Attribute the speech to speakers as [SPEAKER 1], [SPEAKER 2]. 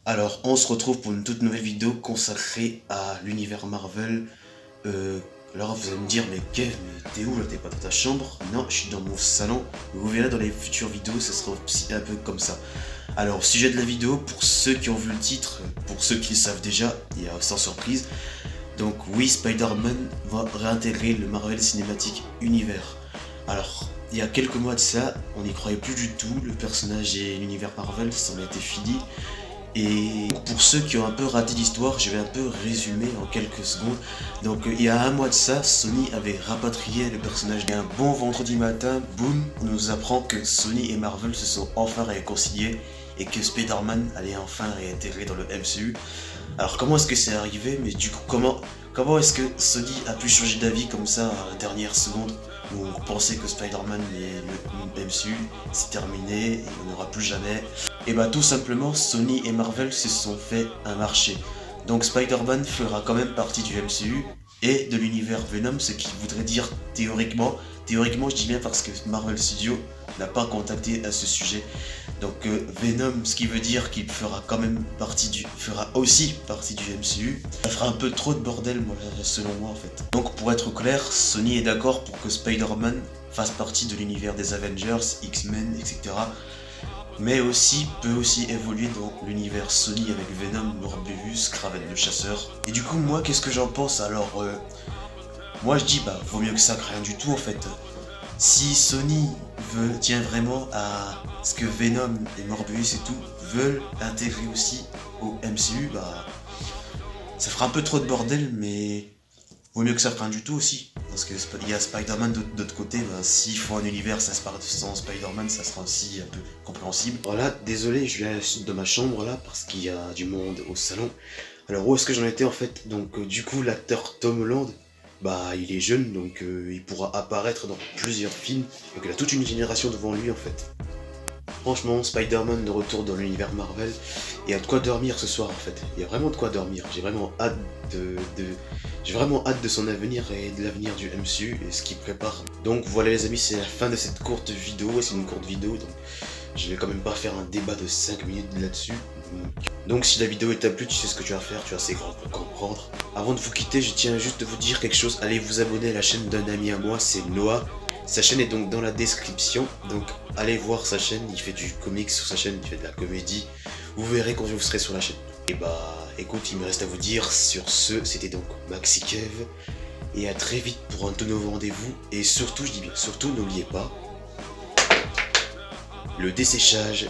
[SPEAKER 1] Alors, on se retrouve pour une toute nouvelle vidéo consacrée à l'univers Marvel. Alors, vous allez me dire, mais Kev, mais t'es où là? T'es pas dans ta chambre? Non, je suis dans mon salon. Vous verrez dans les futures vidéos, ça sera aussi un peu comme ça. Alors, sujet de la vidéo, pour ceux qui ont vu le titre, pour ceux qui le savent déjà, et sans surprise. Donc, oui, Spider-Man va réintégrer le Marvel Cinematic Universe. Alors, il y a quelques mois de ça, on n'y croyait plus du tout, le personnage et l'univers Marvel, ça en était fini. Et pour ceux qui ont un peu raté l'histoire, je vais un peu résumer en quelques secondes. Donc il y a un mois de ça, Sony avait rapatrié le personnage. Et un bon vendredi matin, boum, on nous apprend que Sony et Marvel se sont enfin réconciliés et que Spider-Man allait enfin réintégrer dans le MCU. Alors comment est-ce que c'est arrivé? Mais du coup, comment est-ce que Sony a pu changer d'avis comme ça à la dernière seconde où on pensait que Spider-Man et le MCU c'est terminé, et on n'aura plus jamais? Et bah tout simplement, Sony et Marvel se sont fait un marché. Donc Spider-Man fera quand même partie du MCU et de l'univers Venom, ce qui voudrait dire théoriquement je dis bien parce que Marvel Studios n'a pas contacté à ce sujet. Donc Venom, ce qui veut dire qu'il fera aussi partie du MCU. Ça fera un peu trop de bordel, moi, selon moi en fait. Donc pour être clair, Sony est d'accord pour que Spider-Man fasse partie de l'univers des Avengers, X-Men, etc. Mais peut aussi évoluer dans l'univers Sony avec Venom, Morbius, Kraven le chasseur. Et du coup, moi, qu'est-ce que j'en pense? Alors, moi je dis, bah, vaut mieux que ça que rien du tout en fait. Si Sony tient vraiment à ce que Venom et Morbius et tout veulent intégrer aussi au MCU, bah, ça fera un peu trop de bordel, mais vaut mieux que ça prenne du tout aussi. Parce qu'il y a Spider-Man d'autre côté, bah, s'il faut un univers sans Spider-Man, ça sera aussi un peu compréhensible. Voilà, désolé, je viens de ma chambre là, parce qu'il y a du monde au salon. Alors où est-ce que j'en étais en fait? Donc du coup, l'acteur Tom Holland, bah il est jeune, donc il pourra apparaître dans plusieurs films. Donc il a toute une génération devant lui en fait. Franchement, Spider-Man de retour dans l'univers Marvel, il y a de quoi dormir ce soir en fait. Il y a vraiment de quoi dormir. J'ai vraiment hâte j'ai vraiment hâte de son avenir et de l'avenir du MCU et ce qu'il prépare. Donc voilà les amis, c'est la fin de cette courte vidéo. C'est une courte vidéo, donc je vais quand même pas faire un débat de 5 minutes là-dessus. Donc si la vidéo t'a plu, tu sais ce que tu vas faire, tu es assez grand pour comprendre. Avant de vous quitter, je tiens juste à vous dire quelque chose. Allez vous abonner à la chaîne d'un ami à moi, c'est Noah. Sa chaîne est donc dans la description, donc allez voir sa chaîne, il fait du comics sur sa chaîne, il fait de la comédie, vous verrez quand vous serez sur la chaîne. Et bah écoute, il me reste à vous dire, sur ce, c'était donc Maxi Kev, et à très vite pour un tout nouveau rendez-vous, et surtout, je dis bien surtout, n'oubliez pas, le desséchage.